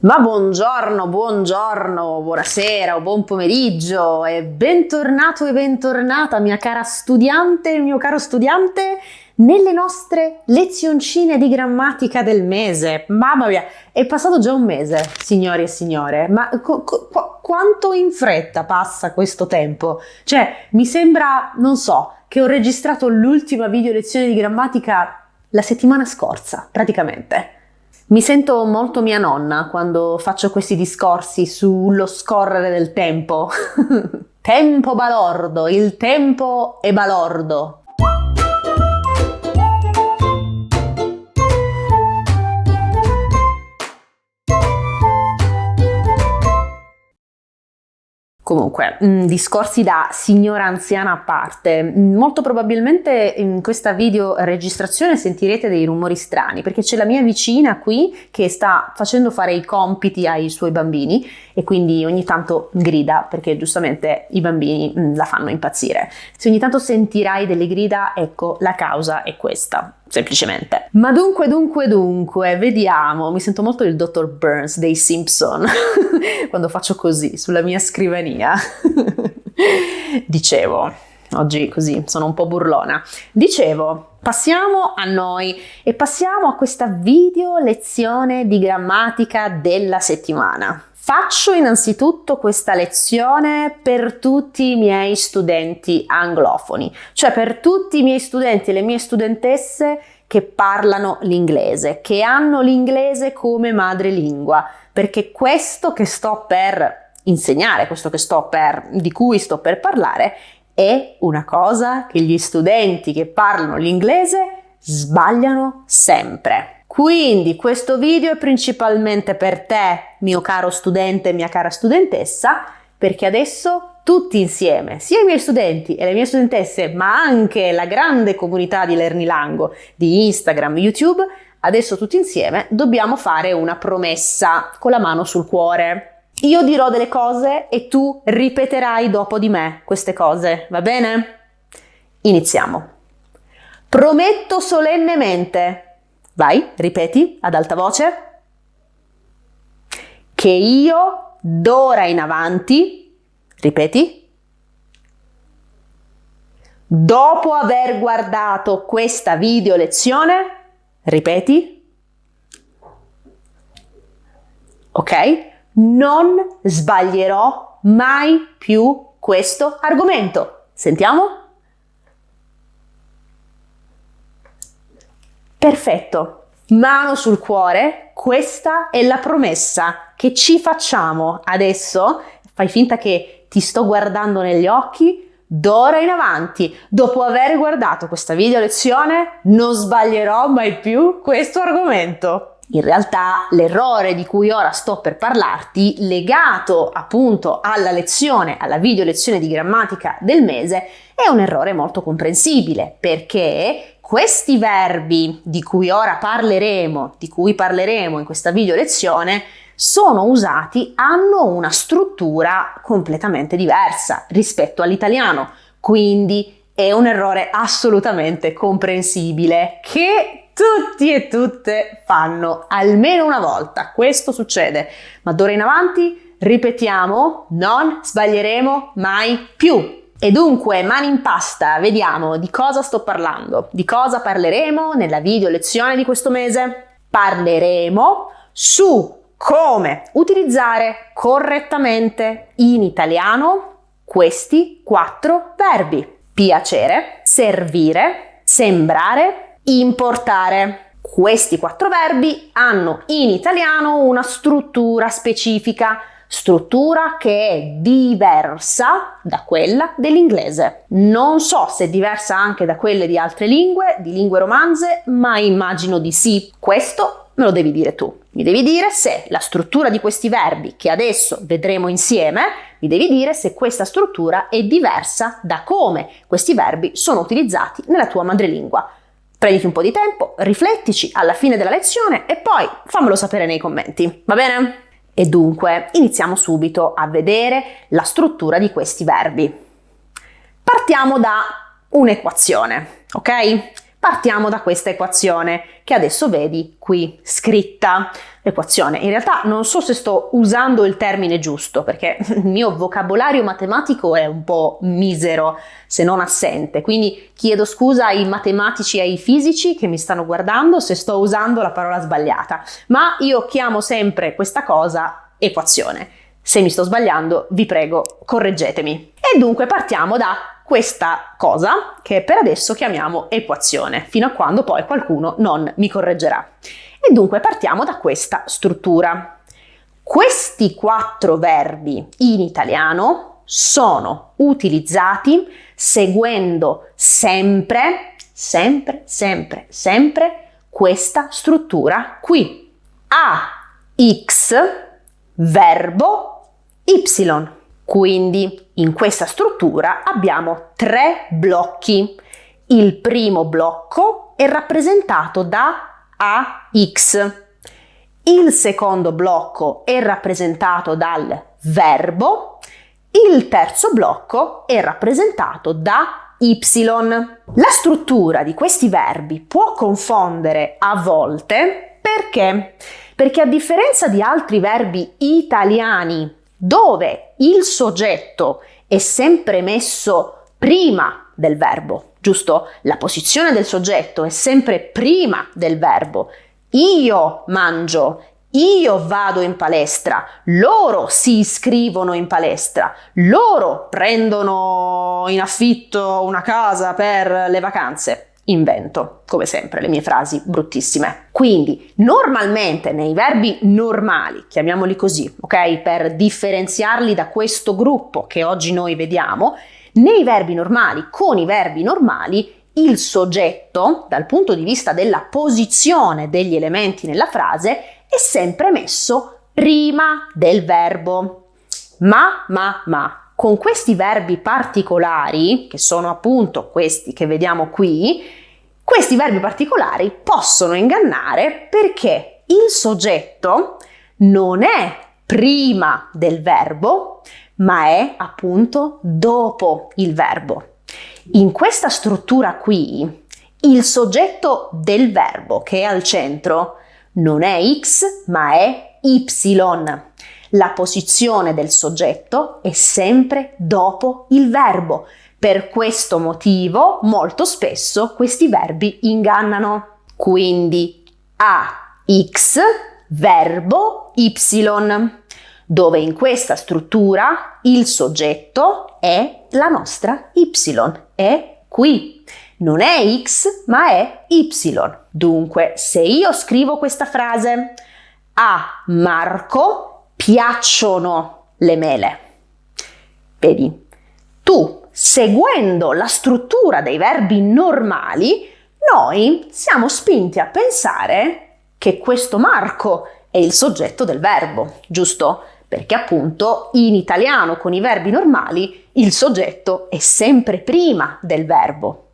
Ma buongiorno, buongiorno, buonasera o buon pomeriggio e bentornato e bentornata mia cara studente e mio caro studente nelle nostre lezioncine di grammatica del mese. Mamma mia, è passato già un mese, signori e signore, ma quanto in fretta passa questo tempo? Cioè, mi sembra, non so, che ho registrato l'ultima video lezione di grammatica la settimana scorsa, praticamente. Mi sento molto mia nonna quando faccio questi discorsi sullo scorrere del tempo. Tempo balordo, il tempo è balordo. Comunque, discorsi da signora anziana a parte, molto probabilmente in questa video registrazione sentirete dei rumori strani perché c'è la mia vicina qui che sta facendo fare i compiti ai suoi bambini e quindi ogni tanto grida perché giustamente i bambini la fanno impazzire. Se ogni tanto sentirai delle grida, ecco, la causa è questa. Semplicemente. Ma dunque, vediamo. Mi sento molto il dottor Burns dei Simpson quando faccio così sulla mia scrivania. Dicevo, oggi così sono un po' burlona. Dicevo, passiamo a noi e passiamo a questa video lezione di grammatica della settimana. Faccio innanzitutto questa lezione per tutti i miei studenti anglofoni, cioè per tutti i miei studenti e le mie studentesse che parlano l'inglese, che hanno l'inglese come madrelingua, perché questo che sto per insegnare, di cui sto per parlare, è una cosa che gli studenti che parlano l'inglese sbagliano sempre. Quindi questo video è principalmente per te, mio caro studente e mia cara studentessa, perché adesso tutti insieme, sia i miei studenti e le mie studentesse, ma anche la grande comunità di Lernilango, di Instagram, YouTube, adesso tutti insieme dobbiamo fare una promessa con la mano sul cuore. Io dirò delle cose e tu ripeterai dopo di me queste cose, va bene? Iniziamo. Prometto solennemente. Vai, ripeti ad alta voce. Che io d'ora in avanti, ripeti, dopo aver guardato questa video lezione, ripeti, ok? Non sbaglierò mai più questo argomento. Sentiamo? Perfetto, mano sul cuore, questa è la promessa che ci facciamo adesso. Fai finta che ti sto guardando negli occhi, d'ora in avanti, dopo aver guardato questa video lezione, non sbaglierò mai più questo argomento. In realtà l'errore di cui ora sto per parlarti, legato appunto alla lezione, alla video lezione di grammatica del mese, è un errore molto comprensibile perché questi verbi di cui ora parleremo, in questa video lezione, sono usati, hanno una struttura completamente diversa rispetto all'italiano, quindi è un errore assolutamente comprensibile che tutti e tutte fanno almeno una volta. Questo succede, ma d'ora in avanti ripetiamo, non sbaglieremo mai più. E dunque, mani in pasta, vediamo di cosa sto parlando, di cosa parleremo nella video lezione di questo mese. Parleremo su come utilizzare correttamente in italiano questi 4 verbi: piacere, servire, sembrare, importare. Questi 4 verbi hanno in italiano una struttura specifica, struttura che è diversa da quella dell'inglese. Non so se è diversa anche da quelle di altre lingue, di lingue romanze, ma immagino di sì. Questo me lo devi dire tu. Mi devi dire se la struttura di questi verbi, che adesso vedremo insieme, mi devi dire se questa struttura è diversa da come questi verbi sono utilizzati nella tua madrelingua. Prenditi un po' di tempo, riflettici alla fine della lezione e poi fammelo sapere nei commenti, va bene? E dunque iniziamo subito a vedere la struttura di questi verbi. Partiamo da un'equazione, ok? partiamo da questa equazione che adesso vedi qui scritta. L'equazione, in realtà non so se sto usando il termine giusto perché il mio vocabolario matematico è un po' misero, se non assente, quindi chiedo scusa ai matematici e ai fisici che mi stanno guardando se sto usando la parola sbagliata, ma io chiamo sempre questa cosa equazione. Se mi sto sbagliando, vi prego, correggetemi. E dunque partiamo da questa cosa che per adesso chiamiamo equazione, fino a quando poi qualcuno non mi correggerà. E dunque partiamo da questa struttura. Questi 4 verbi in italiano sono utilizzati seguendo sempre questa struttura qui. AX, verbo Y. Quindi in questa struttura abbiamo 3 blocchi. Il primo blocco è rappresentato da AX. Il secondo blocco è rappresentato dal verbo. Il terzo blocco è rappresentato da Y. La struttura di questi verbi può confondere a volte perché? Perché a differenza di altri verbi italiani dove il soggetto è sempre messo prima del verbo, giusto? La posizione del soggetto è sempre prima del verbo. Io mangio, io vado in palestra, loro si iscrivono in palestra, loro prendono in affitto una casa per le vacanze. Invento, come sempre, le mie frasi bruttissime. Quindi, normalmente nei verbi normali, chiamiamoli così, ok? Per differenziarli da questo gruppo che oggi noi vediamo, nei verbi normali, con i verbi normali, il soggetto, dal punto di vista della posizione degli elementi nella frase, è sempre messo prima del verbo. Ma. Con questi verbi particolari, che sono appunto questi che vediamo qui, questi verbi particolari possono ingannare perché il soggetto non è prima del verbo, ma è appunto dopo il verbo. In questa struttura qui, il soggetto del verbo che è al centro non è X, ma è Y. La posizione del soggetto è sempre dopo il verbo. Per questo motivo, molto spesso questi verbi ingannano. Quindi AX, verbo Y, dove in questa struttura il soggetto è la nostra Y, è qui. Non è X, ma è Y. Dunque, se io scrivo questa frase, a Marco piacciono le mele. Vedi, tu seguendo la struttura dei verbi normali, noi siamo spinti a pensare che questo Marco è il soggetto del verbo, giusto? Perché appunto in italiano con i verbi normali il soggetto è sempre prima del verbo.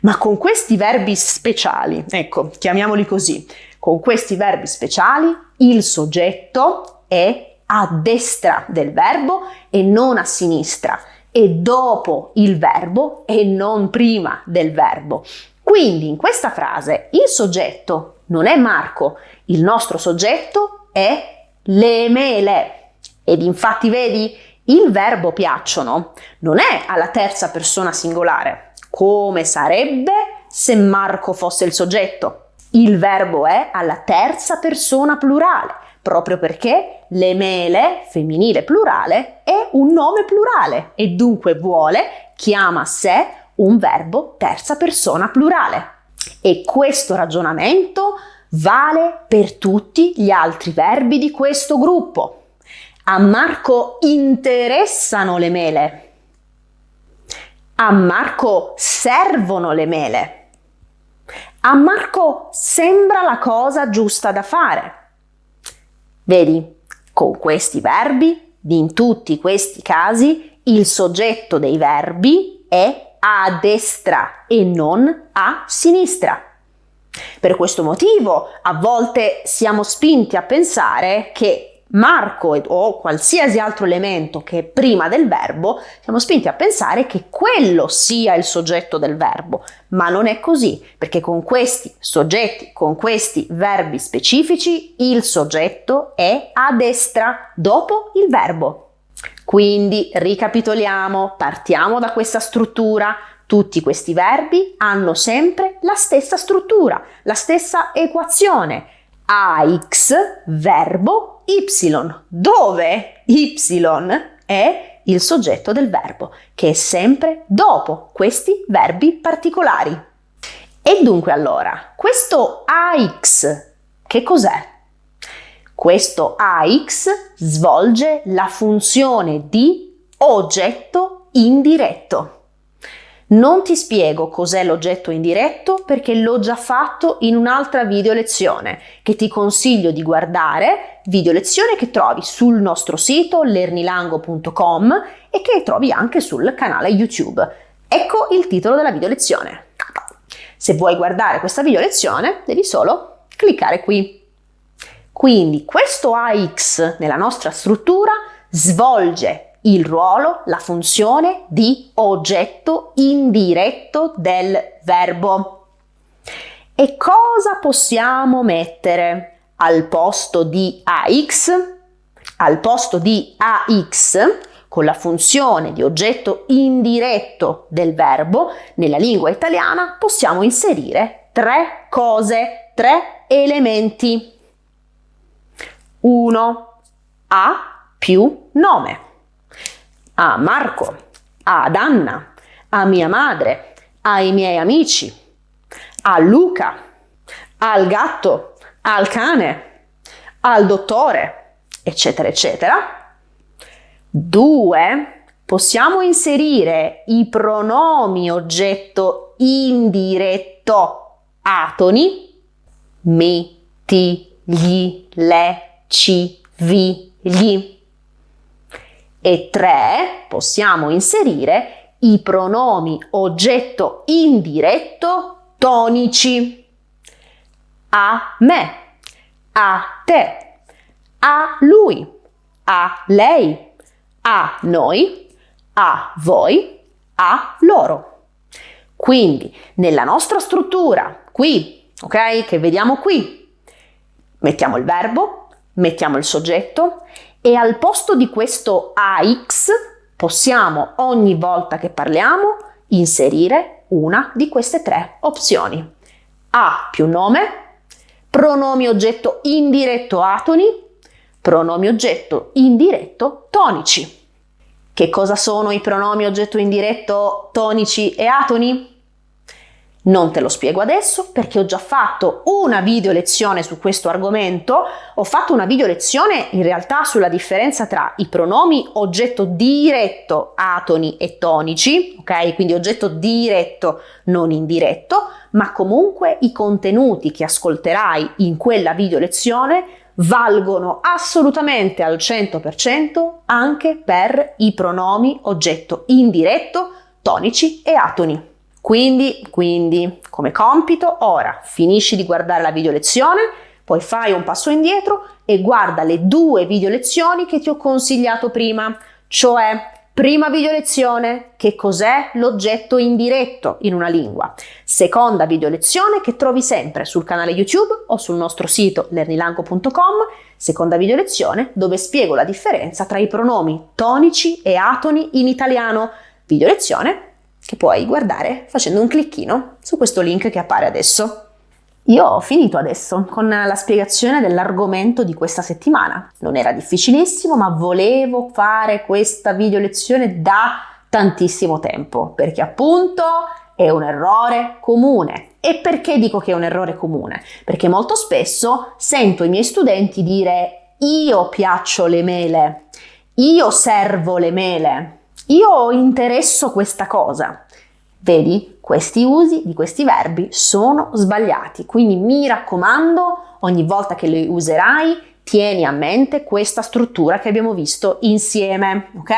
Ma con questi verbi speciali, ecco, chiamiamoli così, con questi verbi speciali il soggetto è a destra del verbo e non a sinistra, è dopo il verbo e non prima del verbo. Quindi in questa frase il soggetto non è Marco, il nostro soggetto è le mele. Ed infatti vedi, il verbo piacciono non è alla terza persona singolare, come sarebbe se Marco fosse il soggetto. Il verbo è alla terza persona plurale, proprio perché le mele, femminile plurale, è un nome plurale e dunque chiama a sé un verbo terza persona plurale. E questo ragionamento vale per tutti gli altri verbi di questo gruppo. A Marco interessano le mele. A Marco servono le mele. A Marco sembra la cosa giusta da fare. Vedi, con questi verbi, in tutti questi casi, il soggetto dei verbi è a destra e non a sinistra. Per questo motivo, a volte siamo spinti a pensare che Marco o qualsiasi altro elemento che è prima del verbo, siamo spinti a pensare che quello sia il soggetto del verbo, ma non è così, perché con questi soggetti, con questi verbi specifici, il soggetto è a destra, dopo il verbo. Quindi ricapitoliamo, partiamo da questa struttura. Tutti questi verbi hanno sempre la stessa struttura, la stessa equazione. AX, verbo Y, dove Y è il soggetto del verbo, che è sempre dopo questi verbi particolari. E dunque allora, questo AX che cos'è? Questo AX svolge la funzione di oggetto indiretto. Non ti spiego cos'è l'oggetto indiretto perché l'ho già fatto in un'altra video lezione che ti consiglio di guardare, video lezione che trovi sul nostro sito lernilango.com e che trovi anche sul canale YouTube. Ecco il titolo della video lezione. Se vuoi guardare questa video lezione devi solo cliccare qui. Quindi questo AX nella nostra struttura svolge il ruolo, la funzione di oggetto indiretto del verbo. E cosa possiamo mettere al posto di AX? Al posto di AX, con la funzione di oggetto indiretto del verbo, nella lingua italiana possiamo inserire tre cose, tre elementi. 1. A più nome. A Marco, ad Anna, a mia madre, ai miei amici, a Luca, al gatto, al cane, al dottore, eccetera, eccetera. 2. Possiamo inserire i pronomi oggetto indiretto atoni, mi, ti, gli, le, ci, vi, gli. E 3, possiamo inserire i pronomi oggetto indiretto tonici. A me, a te, a lui, a lei, a noi, a voi, a loro. Quindi nella nostra struttura, qui, ok, che vediamo qui, mettiamo il verbo, mettiamo il soggetto e al posto di questo AX possiamo ogni volta che parliamo inserire una di queste tre opzioni. A più nome, pronomi oggetto indiretto atoni, pronomi oggetto indiretto tonici. Che cosa sono i pronomi oggetto indiretto tonici e atoni? Non te lo spiego adesso perché ho già fatto una video lezione su questo argomento, ho fatto una video lezione in realtà sulla differenza tra i pronomi oggetto diretto atoni e tonici, ok? Quindi oggetto diretto non indiretto, ma comunque i contenuti che ascolterai in quella video lezione valgono assolutamente al 100% anche per i pronomi oggetto indiretto, tonici e atoni. Quindi, come compito, ora finisci di guardare la video lezione, poi fai un passo indietro e guarda le 2 video lezioni che ti ho consigliato prima, cioè prima video lezione, che cos'è l'oggetto indiretto in una lingua, seconda video lezione che trovi sempre sul canale YouTube o sul nostro sito lernilango.com, seconda video lezione dove spiego la differenza tra i pronomi tonici e atoni in italiano, video lezione che puoi guardare facendo un clicchino su questo link che appare adesso. Io ho finito adesso con la spiegazione dell'argomento di questa settimana. Non era difficilissimo, ma volevo fare questa video lezione da tantissimo tempo, perché appunto è un errore comune. E perché dico che è un errore comune? Perché molto spesso sento i miei studenti dire: io piaccio le mele, io servo le mele, io interesso questa cosa. Vedi, questi usi di questi verbi sono sbagliati, quindi mi raccomando, ogni volta che li userai, tieni a mente questa struttura che abbiamo visto insieme, ok?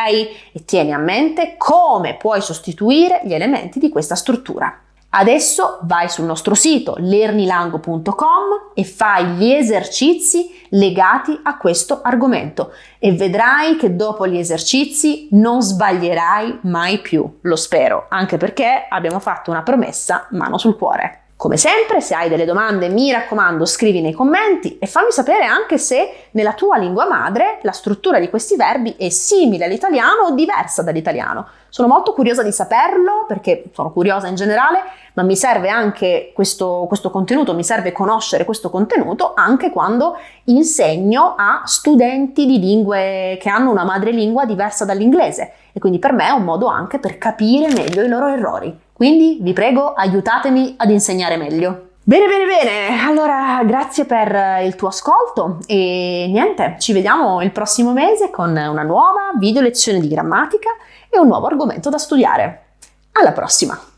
E tieni a mente come puoi sostituire gli elementi di questa struttura. Adesso vai sul nostro sito lernilango.com e fai gli esercizi legati a questo argomento e vedrai che dopo gli esercizi non sbaglierai mai più, lo spero, anche perché abbiamo fatto una promessa mano sul cuore. Come sempre, se hai delle domande, mi raccomando, scrivi nei commenti e fammi sapere anche se nella tua lingua madre la struttura di questi verbi è simile all'italiano o diversa dall'italiano. Sono molto curiosa di saperlo perché sono curiosa in generale, ma mi serve anche questo contenuto, mi serve conoscere questo contenuto anche quando insegno a studenti di lingue che hanno una madrelingua diversa dall'inglese e quindi per me è un modo anche per capire meglio i loro errori. Quindi vi prego, aiutatemi ad insegnare meglio. Bene, allora grazie per il tuo ascolto e niente, ci vediamo il prossimo mese con una nuova video lezione di grammatica e un nuovo argomento da studiare. Alla prossima!